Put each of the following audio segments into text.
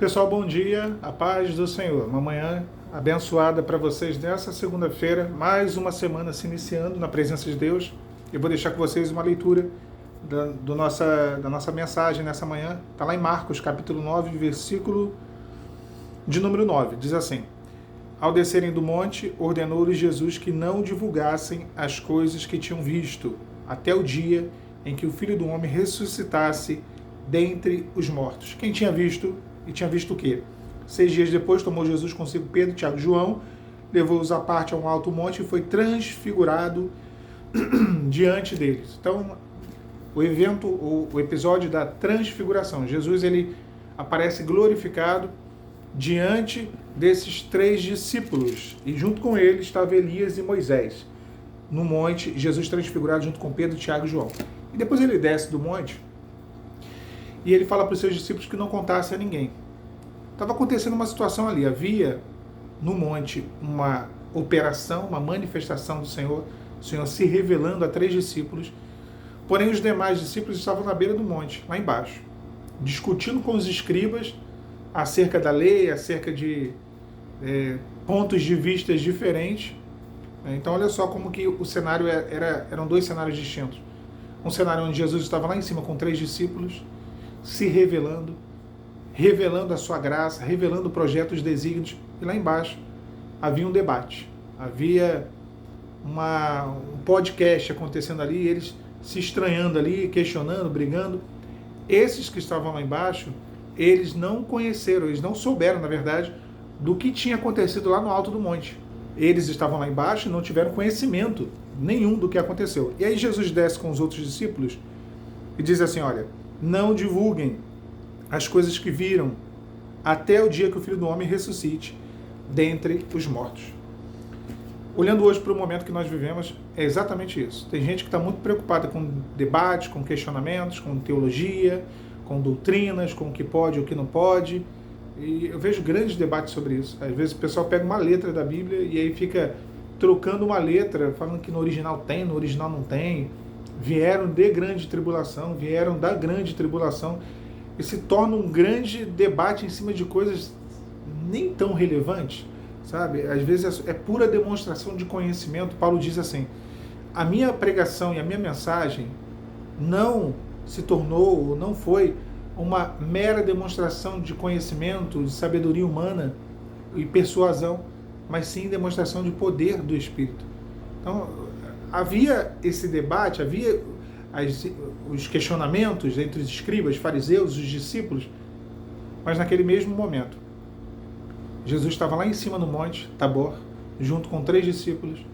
Pessoal, bom dia, a paz do Senhor. Uma manhã abençoada para vocês nessa segunda-feira, mais uma semana se iniciando na presença de Deus. Eu vou deixar com vocês uma leitura da nossa mensagem nessa manhã. Está lá em Marcos, capítulo 9, versículo de número 9. Diz assim: Ao descerem do monte, ordenou-lhes Jesus que não divulgassem as coisas que tinham visto, até o dia em que o Filho do Homem ressuscitasse dentre os mortos. Quem tinha visto, e tinha visto o quê? 6 dias depois, tomou Jesus consigo Pedro, Tiago e João, levou-os à parte a um alto monte e foi transfigurado diante deles. Então, o episódio da transfiguração. Jesus, ele aparece glorificado diante desses 3 discípulos. E junto com ele estava Elias e Moisés. No monte, Jesus transfigurado junto com Pedro, Tiago e João. E depois ele desce do monte e ele fala para os seus discípulos que não contassem a ninguém. Estava acontecendo uma situação ali. Havia no monte uma operação, uma manifestação do Senhor, o Senhor se revelando a 3 discípulos. Porém, os demais discípulos estavam na beira do monte, lá embaixo, discutindo com os escribas acerca da lei, acerca de pontos de vista diferentes. Então, olha só como que o cenário eram 2 cenários distintos. Um cenário onde Jesus estava lá em cima com 3 discípulos, se revelando a sua graça, revelando o projeto, os desígnios. E lá embaixo havia um debate, havia um podcast acontecendo ali, eles se estranhando ali, questionando, brigando. Esses que estavam lá embaixo, eles não conheceram, eles não souberam, na verdade, do que tinha acontecido lá no alto do monte. Eles estavam lá embaixo e não tiveram conhecimento nenhum do que aconteceu. E aí Jesus desce com os outros discípulos e diz assim: olha, não divulguem as coisas que viram até o dia que o Filho do Homem ressuscite dentre os mortos. Olhando hoje para o momento que nós vivemos, é exatamente isso. Tem gente que está muito preocupada com debates, com questionamentos, com teologia, com doutrinas, com o que pode e o que não pode. E eu vejo grandes debates sobre isso. Às vezes o pessoal pega uma letra da Bíblia e aí fica trocando uma letra, falando que no original tem, no original não tem. Vieram de grande tribulação, vieram da grande tribulação. E se torna um grande debate em cima de coisas nem tão relevantes, sabe? Às vezes é pura demonstração de conhecimento. Paulo diz assim: a minha pregação e a minha mensagem não se tornou, não foi uma mera demonstração de conhecimento, de sabedoria humana e persuasão, mas sim demonstração de poder do Espírito. Então, havia esse debate, havia os questionamentos entre os escribas, fariseus, os discípulos, mas naquele mesmo momento, Jesus estava lá em cima no monte Tabor, junto com 3 discípulos,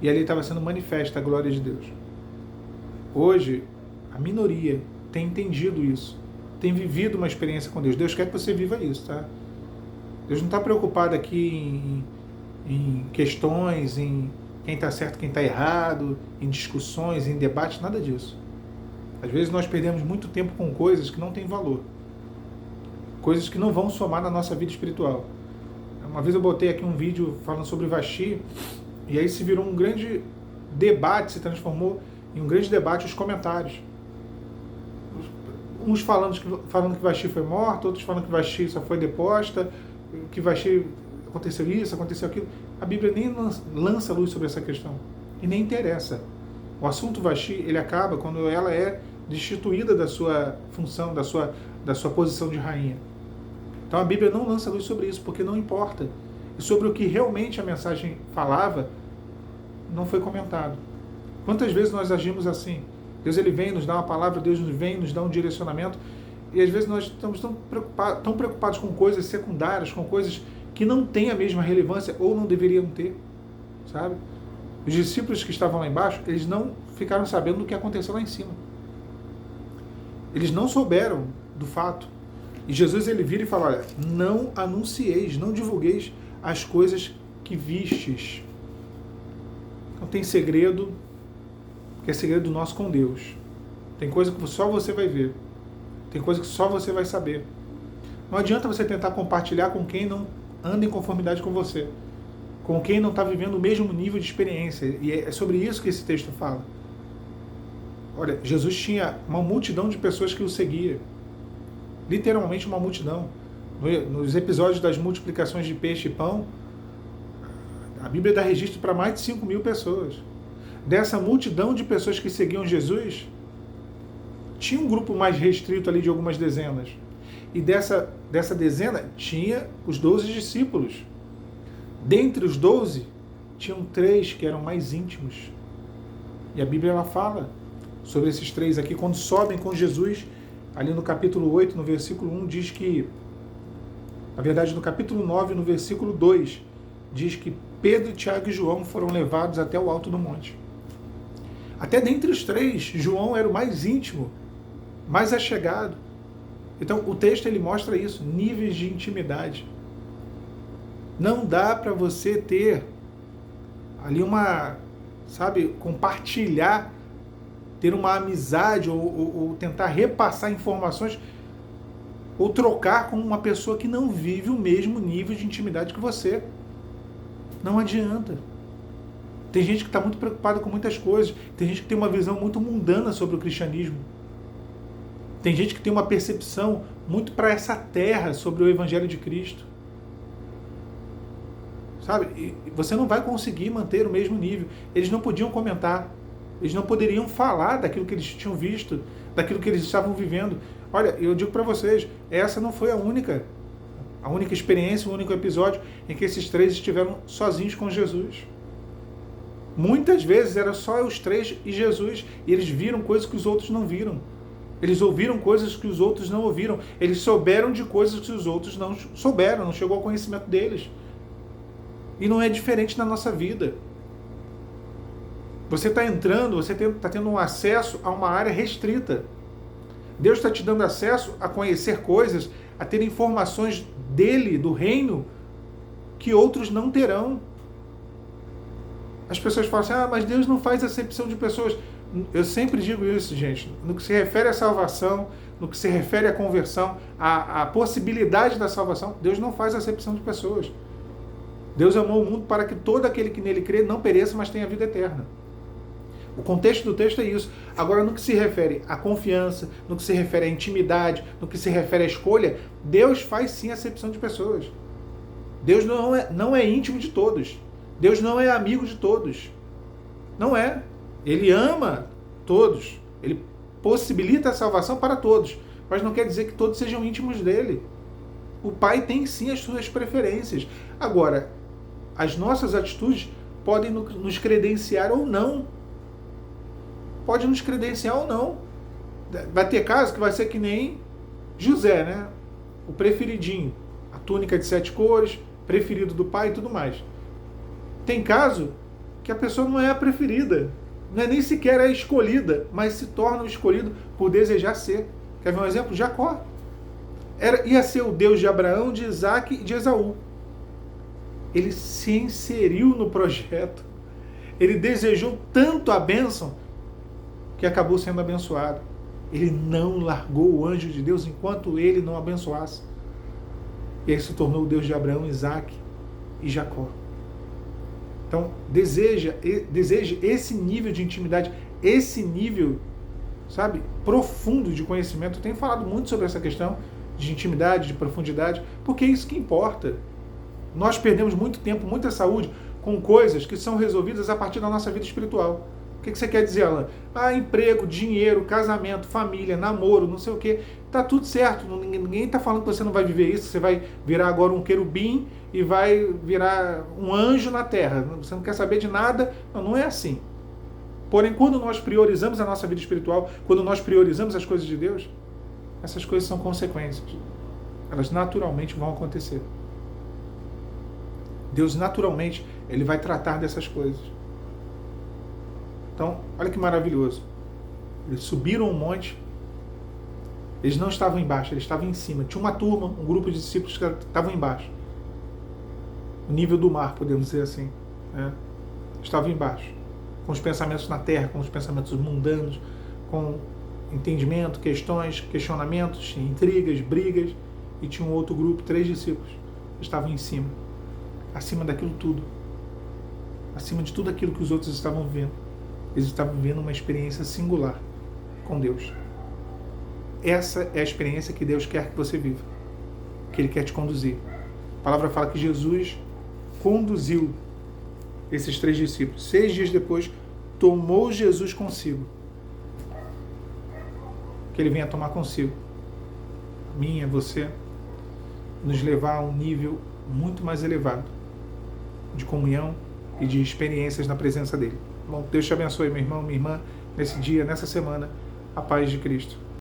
e ali estava sendo manifesta a glória de Deus. Hoje, a minoria tem entendido isso, tem vivido uma experiência com Deus. Deus quer que você viva isso, tá? Deus não está preocupado aqui em questões, em quem está certo, quem está errado, em discussões, em debates, nada disso. Às vezes nós perdemos muito tempo com coisas que não têm valor, coisas que não vão somar na nossa vida espiritual. Uma vez eu botei aqui um vídeo falando sobre Vashti, e aí se virou um grande debate, se transformou em um grande debate os comentários. Uns falando que Vashti foi morta, outros falando que Vashti só foi deposta, que Vashti aconteceu isso, aconteceu aquilo. A Bíblia nem lança luz sobre essa questão. E nem interessa. O assunto Vashti, ele acaba quando ela é destituída da sua função, da sua posição de rainha. Então a Bíblia não lança luz sobre isso, porque não importa. E sobre o que realmente a mensagem falava, não foi comentado. Quantas vezes nós agimos assim? Deus, ele vem nos dar uma palavra, Deus vem nos dar um direcionamento, e às vezes nós estamos tão preocupados com coisas secundárias, com coisas que não têm a mesma relevância ou não deveriam ter, sabe? Os discípulos que estavam lá embaixo, eles não ficaram sabendo do que aconteceu lá em cima. Eles não souberam do fato. E Jesus, ele vira e fala: olha, não anuncieis, não divulgueis as coisas que vistes. Então tem segredo, que é segredo nosso com Deus. Tem coisa que só você vai ver. Tem coisa que só você vai saber. Não adianta você tentar compartilhar com quem não anda em conformidade com você, com quem não está vivendo o mesmo nível de experiência. E é sobre isso que esse texto fala. Olha, Jesus tinha uma multidão de pessoas que o seguia. Literalmente uma multidão. Nos episódios das multiplicações de peixe e pão, a Bíblia dá registro para mais de 5.000 pessoas. Dessa multidão de pessoas que seguiam Jesus, tinha um grupo mais restrito ali de algumas dezenas. E dessa dezena tinha os 12 discípulos. Dentre os 12, tinham 3 que eram mais íntimos. E a Bíblia ela fala sobre esses 3 aqui, quando sobem com Jesus, ali no capítulo 8, no versículo 1, diz que, na verdade, no capítulo 9, no versículo 2, diz que Pedro, Tiago e João foram levados até o alto do monte. Até dentre os 3, João era o mais íntimo, mais achegado. Então, o texto ele mostra isso, níveis de intimidade. Não dá para você ter ali compartilhar, ter uma amizade ou tentar repassar informações ou trocar com uma pessoa que não vive o mesmo nível de intimidade que você. Não adianta. Tem gente que está muito preocupada com muitas coisas, tem gente que tem uma visão muito mundana sobre o cristianismo. Tem gente que tem uma percepção muito para essa terra sobre o Evangelho de Cristo. Sabe? E você não vai conseguir manter o mesmo nível. Eles não podiam comentar. Eles não poderiam falar daquilo que eles tinham visto, daquilo que eles estavam vivendo. Olha, eu digo para vocês, essa não foi a única experiência, o único episódio em que esses 3 estiveram sozinhos com Jesus. Muitas vezes era só os 3 e Jesus, e eles viram coisas que os outros não viram. Eles ouviram coisas que os outros não ouviram. Eles souberam de coisas que os outros não souberam, não chegou ao conhecimento deles. E não é diferente na nossa vida. Você está entrando, você está tendo um acesso a uma área restrita. Deus está te dando acesso a conhecer coisas, a ter informações dele, do reino, que outros não terão. As pessoas falam assim, mas Deus não faz acepção de pessoas. Eu sempre digo isso, gente. No que se refere à salvação, no que se refere à conversão, à possibilidade da salvação, Deus não faz acepção de pessoas. Deus amou o mundo para que todo aquele que nele crê não pereça, mas tenha vida eterna. O contexto do texto é isso. Agora, no que se refere à confiança, no que se refere à intimidade, no que se refere à escolha, Deus faz sim acepção de pessoas. Deus não é íntimo de todos. Deus não é amigo de todos. Não é. Ele ama todos. Ele possibilita a salvação para todos. Mas não quer dizer que todos sejam íntimos dele. O Pai tem sim as suas preferências. Agora, as nossas atitudes podem nos credenciar ou não. Pode nos credenciar ou não. Vai ter caso que vai ser que nem José, né? O preferidinho. A túnica de 7 cores, preferido do pai e tudo mais. Tem caso que a pessoa não é a preferida. Não é nem sequer a escolhida, mas se torna o escolhido por desejar ser. Quer ver um exemplo? Jacó. Ia ser o Deus de Abraão, de Isaac e de Esaú. Ele se inseriu no projeto. Ele desejou tanto a bênção que acabou sendo abençoado. Ele não largou o anjo de Deus enquanto ele não abençoasse. E aí se tornou o Deus de Abraão, Isaac e Jacó. Então, deseje esse nível de intimidade, esse nível, sabe, profundo de conhecimento. Eu tenho falado muito sobre essa questão de intimidade, de profundidade, porque é isso que importa. Nós perdemos muito tempo, muita saúde com coisas que são resolvidas a partir da nossa vida espiritual. O que você quer dizer, Alan? Emprego, dinheiro, casamento, família, namoro, não sei o quê. Tá tudo certo. Ninguém está falando que você não vai viver isso. Você vai virar agora um querubim e vai virar um anjo na terra. Você não quer saber de nada. Não é assim. Porém, quando nós priorizamos a nossa vida espiritual, quando nós priorizamos as coisas de Deus, essas coisas são consequências. Elas naturalmente vão acontecer. Deus naturalmente, Ele vai tratar dessas coisas. Então, olha que maravilhoso. Eles subiram um monte. Eles não estavam embaixo, eles estavam em cima. Tinha uma turma, um grupo de discípulos que estavam embaixo. O nível do mar, podemos dizer assim. Né? Estavam embaixo. Com os pensamentos na terra, com os pensamentos mundanos, com entendimento, questões, questionamentos, intrigas, brigas. E tinha um outro grupo, 3 discípulos, que estavam em cima. Acima daquilo tudo. Acima de tudo aquilo que os outros estavam vivendo. Eles estavam vivendo uma experiência singular com Deus. Essa é a experiência que Deus quer que você viva. que Ele quer te conduzir. A palavra fala que Jesus conduziu esses 3 discípulos. 6 dias depois, tomou Jesus consigo. Que Ele venha tomar consigo minha, você, nos levar a um nível muito mais elevado de comunhão e de experiências na presença dele. Bom, Deus te abençoe, meu irmão, minha irmã, nesse dia, nessa semana, a paz de Cristo.